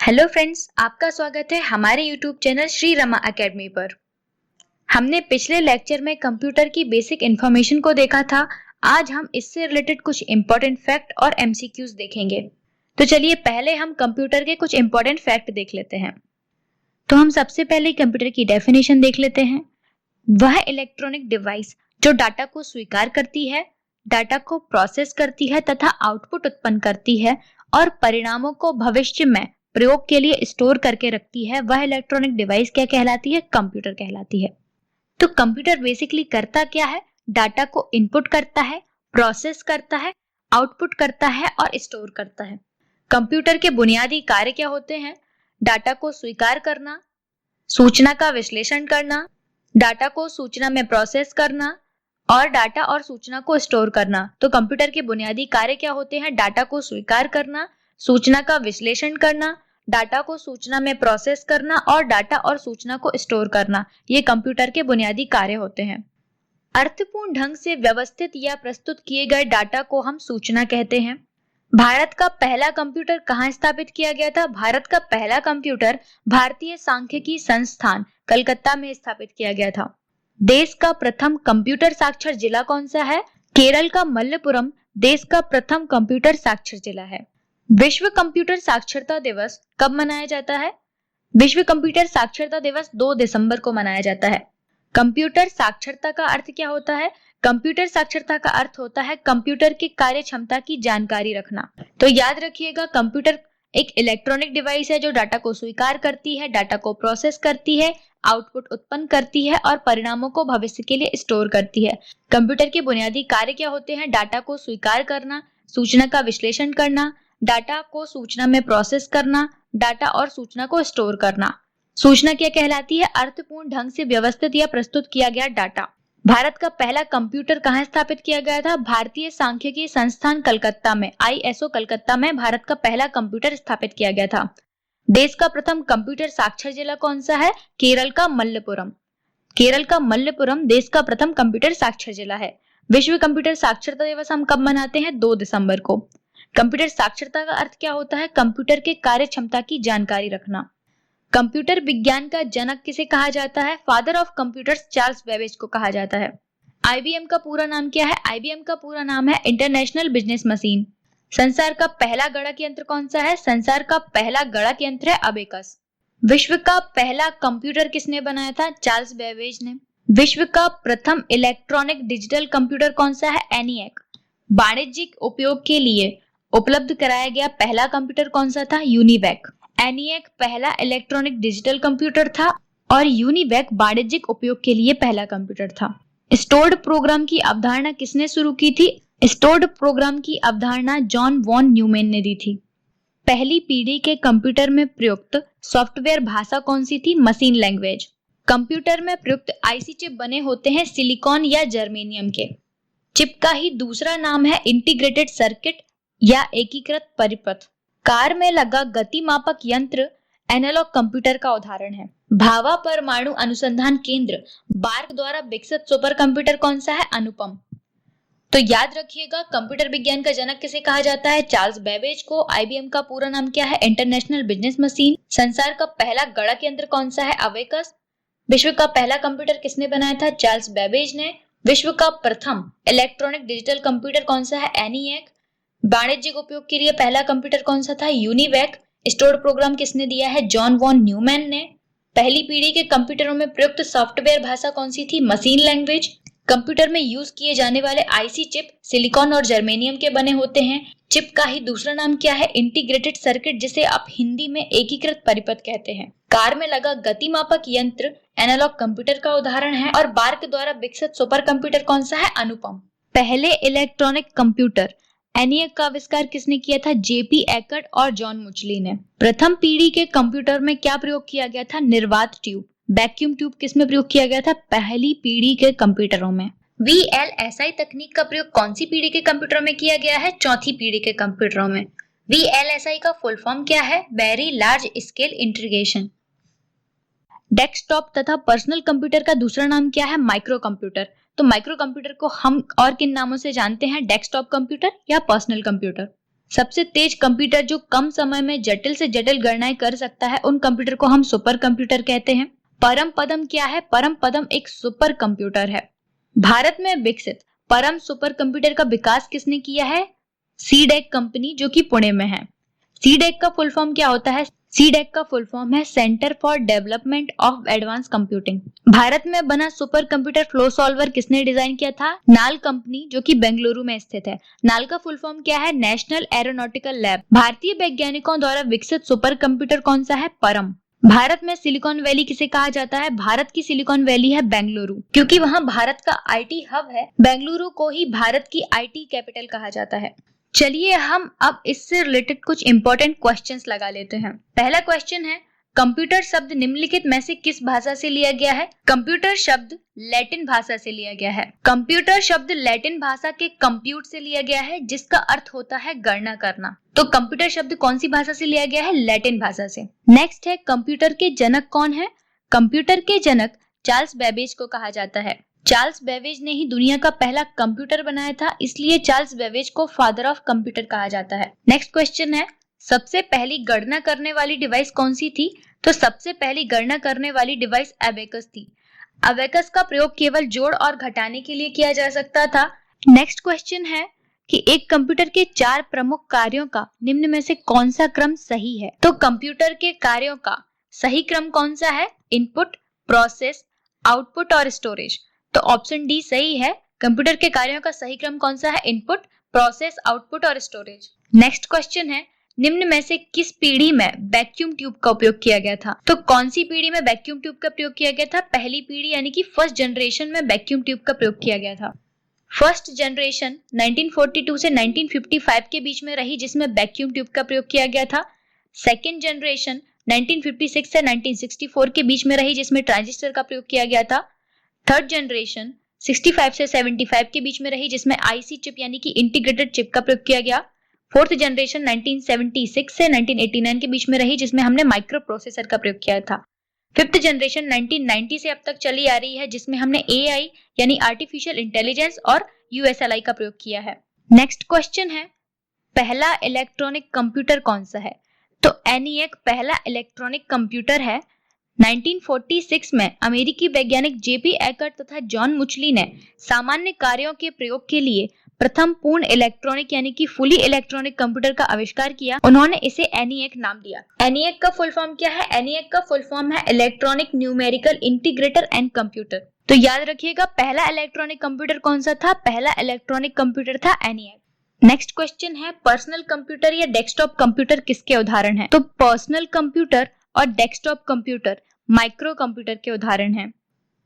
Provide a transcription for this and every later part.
Hello friends, आपका स्वागत है हमारे YouTube channel Shri Rama academy पर। हमने पिछले लेक्चर में कंप्यूटर की बेसिक इन्फॉर्मेशन को देखा था। आज हम इससे रिलेटेड कुछ इंपॉर्टेंट फैक्ट और एमसीक्यूज देखेंगे। तो चलिए पहले हम कंप्यूटर के कुछ इंपॉर्टेंट फैक्ट देख लेते हैं। तो हम सबसे पहले कंप्यूटर की डेफिनेशन देख लेते हैं। वह इलेक्ट्रॉनिक डिवाइस जो डाटा को स्वीकार करती है, डाटा को प्रोसेस करती है तथा आउटपुट उत्पन्न करती है और परिणामों को भविष्य में प्रयोग के लिए स्टोर करके रखती है, वह इलेक्ट्रॉनिक डिवाइस क्या कहलाती है? कंप्यूटर कहलाती है। तो कंप्यूटर बेसिकली करता क्या है? डाटा को इनपुट करता है, प्रोसेस करता है, आउटपुट करता है और स्टोर करता है। कंप्यूटर के बुनियादी कार्य क्या होते हैं? डाटा को स्वीकार करना, सूचना का विश्लेषण करना, डाटा को सूचना में प्रोसेस करना और डाटा और सूचना को स्टोर करना। तो कंप्यूटर के बुनियादी कार्य क्या होते हैं? डाटा को स्वीकार करना, सूचना का विश्लेषण करना, डाटा को सूचना में प्रोसेस करना और डाटा और सूचना को स्टोर करना। ये कंप्यूटर के बुनियादी कार्य होते हैं। अर्थपूर्ण ढंग से व्यवस्थित या प्रस्तुत किए गए डाटा को हम सूचना कहते हैं। भारत का पहला कंप्यूटर कहाँ स्थापित किया गया था? भारत का पहला कंप्यूटर भारतीय सांख्यिकी संस्थान कलकत्ता में स्थापित किया गया था। देश का प्रथम कंप्यूटर साक्षर जिला कौन सा है? केरल का मल्लपुरम देश का प्रथम कंप्यूटर साक्षर जिला है। विश्व कंप्यूटर साक्षरता दिवस कब मनाया जाता है? विश्व कंप्यूटर साक्षरता दिवस 2 दिसंबर को मनाया जाता है। कंप्यूटर साक्षरता का अर्थ क्या होता है? कंप्यूटर साक्षरता का अर्थ होता है कंप्यूटर की कार्य क्षमता की जानकारी रखना। तो याद रखिएगा, कंप्यूटर एक इलेक्ट्रॉनिक डिवाइस है जो डाटा को स्वीकार करती है, डाटा को प्रोसेस करती है, आउटपुट उत्पन्न करती है और परिणामों को भविष्य के लिए स्टोर करती है। कंप्यूटर के बुनियादी कार्य क्या होते हैं? डाटा को स्वीकार करना, सूचना का विश्लेषण करना, डाटा को सूचना में प्रोसेस करना, डाटा और सूचना को स्टोर करना। सूचना क्या कहलाती है? अर्थपूर्ण ढंग से व्यवस्थित या प्रस्तुत किया गया डाटा। भारत का पहला कंप्यूटर कहाँ स्थापित किया गया था? भारतीय सांख्यिकी संस्थान कलकत्ता में, आईएसओ कलकत्ता में भारत का पहला कंप्यूटर स्थापित किया गया था। देश का प्रथम कंप्यूटर साक्षर जिला कौन सा है? केरल का मल्लपुरम। केरल का मल्लपुरम देश का प्रथम कंप्यूटर साक्षर जिला है। विश्व कंप्यूटर साक्षरता दिवस हम कब मनाते हैं? 2 दिसंबर को। कंप्यूटर साक्षरता का अर्थ क्या होता है? कंप्यूटर के कार्य क्षमता की जानकारी रखना। कंप्यूटर विज्ञान का जनक किसे कहा जाता है? Father of computers Charles Babbage को कहा जाता है। आईबीएम का पूरा नाम क्या है? आईबीएम का पूरा नाम है इंटरनेशनल बिजनेस मशीन। संसार का पहला गणक यंत्र कौन सा है? संसार का पहला गणक यंत्र है अबेकस। विश्व का पहला कंप्यूटर किसने बनाया था? चार्ल्स बेबेज ने। विश्व का प्रथम इलेक्ट्रॉनिक डिजिटल कंप्यूटर कौन सा है? एनिएक। वाणिज्यिक उपयोग के लिए उपलब्ध कराया गया पहला कंप्यूटर कौन सा था? यूनिवैक। एनिएक पहला इलेक्ट्रॉनिक डिजिटल कंप्यूटर था और यूनिवैक वाणिज्यिक उपयोग के लिए पहला कंप्यूटर था। स्टोर्ड प्रोग्राम की अवधारणा किसने शुरू की थी? स्टोर्ड प्रोग्राम की अवधारणा जॉन वॉन न्यूमैन ने दी थी। पहली पीढ़ी के कंप्यूटर में प्रयुक्त सॉफ्टवेयर भाषा कौन सी थी? Machine language. कंप्यूटर में प्रयुक्त आईसी चिप बने होते हैं सिलिकॉन या जर्मेनियम के। चिप का ही दूसरा नाम है इंटीग्रेटेड सर्किट या एकीकृत परिपथ। कार में लगा गति मापक यंत्र एनालॉग कंप्यूटर का उदाहरण है। भाभा परमाणु अनुसंधान केंद्र बार्क द्वारा विकसित सुपर कंप्यूटर कौन सा है? अनुपम। तो याद रखिएगा, कंप्यूटर विज्ञान का जनक किसे कहा जाता है? चार्ल्स बेबेज को। आईबीएम का पूरा नाम क्या है? International business machine. संसार का पहला गणक यंत्र कौन सा है? अबेकस। विश्व का पहला कंप्यूटर किसने बनाया था? चार्ल्स बेबेज ने। विश्व का प्रथम इलेक्ट्रॉनिक डिजिटल कंप्यूटर कौन सा है? एनिएक। वाणिज्यिक उपयोग के लिए पहला कंप्यूटर कौन सा था? यूनिवैक। स्टोर्ड प्रोग्राम किसने दिया है? जॉन वॉन न्यूमैन ने। पहली पीढ़ी के कंप्यूटरों में प्रयुक्त सॉफ्टवेयर भाषा कौन सी थी? Machine language. कंप्यूटर में यूज किए जाने वाले आईसी चिप सिलिकॉन और जर्मेनियम के बने होते हैं। चिप का ही दूसरा नाम क्या है? इंटीग्रेटेड सर्किट, जिसे आप हिंदी में एकीकृत परिपथ कहते हैं। कार में लगा गति मापक यंत्र एनालॉग कंप्यूटर का उदाहरण है और बार्क द्वारा विकसित सुपर कंप्यूटर कौन सा है? अनुपम। पहले इलेक्ट्रॉनिक कंप्यूटर एनिएक का आविष्कार किसने किया था? जेपी एकर्ट और जॉन मुचली ने। प्रथम पीढ़ी के कंप्यूटर में क्या प्रयोग किया गया था? निर्वात ट्यूब, वैक्यूम ट्यूब किसमें प्रयोग किया गया था? पहली पीढ़ी के कंप्यूटरों में। वीएलएसआई तकनीक का प्रयोग कौन सी पीढ़ी के कंप्यूटरों में किया गया है? चौथी पीढ़ी के कंप्यूटरों में। वीएलएसआई का फुल फॉर्म क्या है? Very large scale integration. Desktop तथा पर्सनल कंप्यूटर का दूसरा नाम क्या है? Micro computer. तो माइक्रो कंप्यूटर को हम और किन नामों से जानते हैं? डेस्कटॉप कंप्यूटर या पर्सनल कंप्यूटर। सबसे तेज कंप्यूटर जो कम समय में जटिल से जटिल गणनाएं कर सकता है, उन कंप्यूटर को हम सुपर कंप्यूटर कहते हैं। परम पदम क्या है? परम पदम एक सुपर कंप्यूटर है। भारत में विकसित परम सुपर कंप्यूटर का विकास किसने किया है? सीडेक कंपनी, जो कि पुणे में है। सीडेक का फुल फॉर्म क्या होता है? सीडेक का फुल फॉर्म है centre for development of advance computing. Bharat में बना सुपर कंप्यूटर फ्लो सॉल्वर किसने डिजाइन किया था? नाल कंपनी, जो कि बेंगलुरु में स्थित है। नाल का फुल फॉर्म क्या है? National aeronautical lab. भारतीय वैज्ञानिकों द्वारा विकसित सुपर कंप्यूटर कौन सा है? परम। भारत में सिलिकॉन वैली किसे कहा जाता है? भारत की सिलिकॉन वैली है बेंगलुरु, क्योंकि वहां भारत का आईटी हब है। बेंगलुरु को ही भारत की आईटी कैपिटल कहा जाता है। चलिए हम अब इससे रिलेटेड कुछ इंपॉर्टेंट क्वेश्चंस लगा लेते हैं। पहला क्वेश्चन है, कंप्यूटर शब्द निम्नलिखित में से किस भाषा से लिया गया है? कंप्यूटर शब्द लैटिन भाषा से लिया गया है। कंप्यूटर शब्द लैटिन भाषा के कंप्यूट से लिया गया है, जिसका अर्थ होता है गणना करना। तो कंप्यूटर शब्द कौन सी भाषा से लिया गया है? लैटिन भाषा से। नेक्स्ट है, कंप्यूटर के जनक कौन है? कंप्यूटर के जनक चार्ल्स बेबेज को कहा जाता है। चार्ल्स बेबेज ने ही दुनिया का पहला कंप्यूटर बनाया था, इसलिए चार्ल्स बेबेज को फादर ऑफ कंप्यूटर कहा जाता है। नेक्स्ट क्वेश्चन है, सबसे पहली गणना करने वाली डिवाइस कौन सी थी? तो सबसे पहली गणना करने वाली डिवाइस अबेकस थी। अबेकस का प्रयोग केवल जोड़ और घटाने के लिए किया जा सकता था। नेक्स्ट क्वेश्चन है कि एक कंप्यूटर के 4 प्रमुख कार्यों का निम्न में से कौन सा क्रम सही है? तो कंप्यूटर के कार्यों का सही क्रम कौन सा है? इनपुट, प्रोसेस, आउटपुट और स्टोरेज। तो ऑप्शन डी सही है। कंप्यूटर के कार्यों का सही क्रम कौन सा है? इनपुट, प्रोसेस, आउटपुट और स्टोरेज। नेक्स्ट क्वेश्चन है, निम्न में से किस पीढ़ी में वैक्यूम ट्यूब का उपयोग किया गया था? तो कौन सी पीढ़ी में वैक्यूम ट्यूब का प्रयोग किया गया था? पहली पीढ़ी यानी कि फर्स्ट जनरेशन में वैक्यूम ट्यूब का प्रयोग किया गया था। फर्स्ट जनरेशन 1942 से 1955 के बीच में रही, जिसमें वैक्यूम ट्यूब का प्रयोग किया गया था। सेकेंड जनरेशन 1956 से 1964 के बीच में रही, जिसमें ट्रांजिस्टर का प्रयोग किया गया था। थर्ड जनरेशन 65 से 75 के बीच में रही, जिसमें आईसी चिप यानी कि इंटीग्रेटेड चिप का प्रयोग किया गया। फोर्थ जनरेशन 1976 से 1989 के बीच में रही, जिसमें हमने माइक्रो प्रोसेसर का प्रयोग किया था। फिफ्थ जनरेशन 1990 से अब तक चली आ रही है, जिसमें हमने एआई यानी आर्टिफिशियल इंटेलिजेंस और यूएसएलआई का प्रयोग किया है। नेक्स्ट क्वेश्चन है, पहला इलेक्ट्रॉनिक कंप्यूटर कौन सा है? तो एनिएक पहला इलेक्ट्रॉनिक कंप्यूटर है। 1946 में अमेरिकी वैज्ञानिक जेपी एकर्ट तथा जॉन मुचली ने सामान्य कार्यों के प्रयोग के लिए प्रथम पूर्ण इलेक्ट्रॉनिक यानी कि फुली इलेक्ट्रॉनिक कंप्यूटर का आविष्कार किया। उन्होंने इसे एनिएक नाम दिया। एनिएक का फुल फॉर्म क्या है? एनिएक का फुल फॉर्म है electronic numerical integrator and computer. तो याद रखिएगा, पहला इलेक्ट्रॉनिक कंप्यूटर कौन सा था? पहला इलेक्ट्रॉनिक कंप्यूटर था एनिएक। नेक्स्ट क्वेश्चन है, पर्सनल कंप्यूटर या डेस्कटॉप कंप्यूटर किसके उदाहरण हैं? तो पर्सनल कंप्यूटर और डेस्कटॉप कंप्यूटर माइक्रो कंप्यूटर के उदाहरण हैं।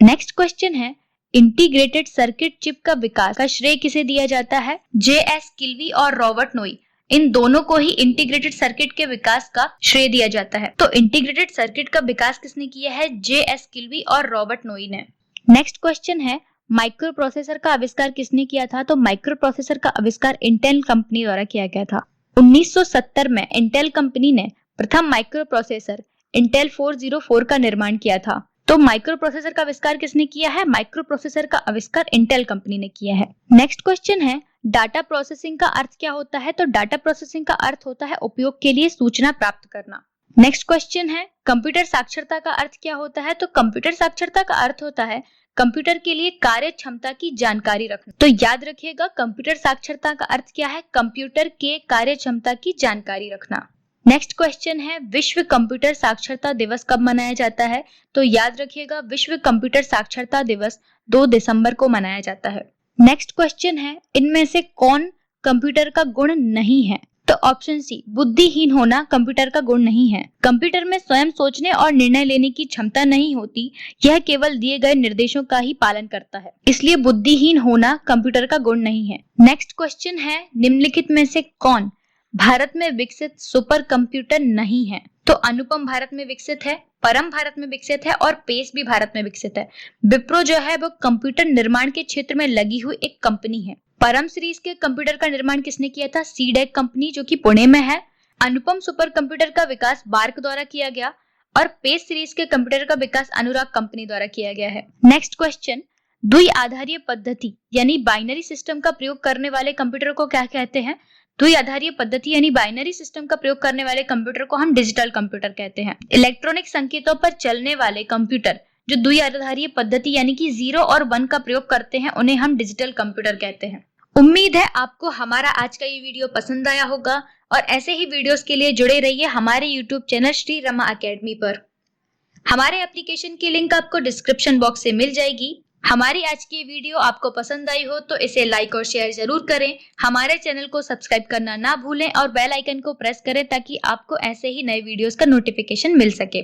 नेक्स्ट क्वेश्चन है, इंटीग्रेटेड सर्किट चिप का विकास का श्रेय किसे दिया जाता है? जे.एस. किल्वी और रॉबर्ट नोई, इन दोनों को ही इंटीग्रेटेड सर्किट के विकास का श्रेय दिया जाता है। तो इंटीग्रेटेड सर्किट का विकास किसने किया है? जे.एस. किल्वी और रॉबर्ट नोई ने। नेक्स्ट क्वेश्चन है, माइक्रो प्रोसेसर का आविष्कार किसने किया था? तो माइक्रो प्रोसेसर का आविष्कार इंटेल कंपनी द्वारा किया गया था। 1970 में इंटेल कंपनी ने प्रथम माइक्रो प्रोसेसर इंटेल 404 का निर्माण किया था। तो माइक्रो प्रोसेसर का आविष्कार किसने किया है? माइक्रो प्रोसेसर का आविष्कार इंटेल कंपनी ने किया है। नेक्स्ट क्वेश्चन है, डाटा प्रोसेसिंग का अर्थ क्या होता है? तो डाटा प्रोसेसिंग का अर्थ होता है उपयोग के लिए सूचना प्राप्त करना। नेक्स्ट क्वेश्चन है, कंप्यूटर साक्षरता का अर्थ क्या होता है? तो कंप्यूटर साक्षरता का अर्थ होता है कंप्यूटर के लिए कार्य क्षमता की जानकारी रखना। तो याद रखिएगा, कंप्यूटर साक्षरता का अर्थ क्या है? कंप्यूटर के कार्य क्षमता की जानकारी रखना। नेक्स्ट क्वेश्चन है, विश्व कंप्यूटर साक्षरता दिवस कब मनाया जाता है? तो याद रखिएगा, विश्व कंप्यूटर साक्षरता दिवस 2 दिसंबर को मनाया जाता है। नेक्स्ट क्वेश्चन है, इनमें से कौन कंप्यूटर का गुण नहीं है? तो ऑप्शन सी, बुद्धिहीन होना कंप्यूटर का गुण नहीं है। कंप्यूटर में स्वयं सोचने और निर्णय लेने की क्षमता नहीं होती, यह केवल दिए गए निर्देशों का ही पालन करता है, इसलिए बुद्धिहीन होना कंप्यूटर का गुण नहीं है। नेक्स्ट क्वेश्चन है, निम्नलिखित में से कौन भारत में विकसित सुपर कंप्यूटर नहीं है? तो अनुपम भारत में विकसित है, परम भारत में विकसित है और पेस भी भारत में विकसित है। विप्रो जो है वो कंप्यूटर निर्माण के क्षेत्र में लगी हुई एक कंपनी है। परम सीरीज के कंप्यूटर का निर्माण किसने किया था? सीडेक कंपनी, जो कि पुणे में है। अनुपम सुपर कंप्यूटर का विकास बार्क द्वारा किया गया और पेस सीरीज के कंप्यूटर का विकास अनुराग कंपनी द्वारा किया गया है। नेक्स्ट क्वेश्चन, द्विआधारीय पद्धति यानी बाइनरी सिस्टम का प्रयोग करने वाले कंप्यूटर को क्या कहते हैं? द्विआधारीय पद्धति यानी बाइनरी सिस्टम का प्रयोग करने वाले कंप्यूटर को हम डिजिटल कंप्यूटर कहते हैं। इलेक्ट्रॉनिक संकेतों पर चलने वाले कंप्यूटर जो द्विआधारीय पद्धति यानी कि 0 और 1 का प्रयोग करते हैं उन्हें हम डिजिटल कंप्यूटर कहते हैं। उम्मीद है आपको हमारा आज का ये वीडियो पसंद आया होगा और ऐसे ही वीडियोस के लिए जुड़े रहिए हमारे YouTube channel Shri Rama academy पर। हमारे एप्लीकेशन की लिंक आपको डिस्क्रिप्शन बॉक्स से मिल जाएगी। हमारी आज की वीडियो आपको पसंद आई हो तो इसे लाइक और शेयर जरूर करें। हमारे चैनल को सब्सक्राइब करना ना भूलें और बेल आइकन को प्रेस करें ताकि आपको ऐसे ही नए वीडियोस का नोटिफिकेशन मिल सके।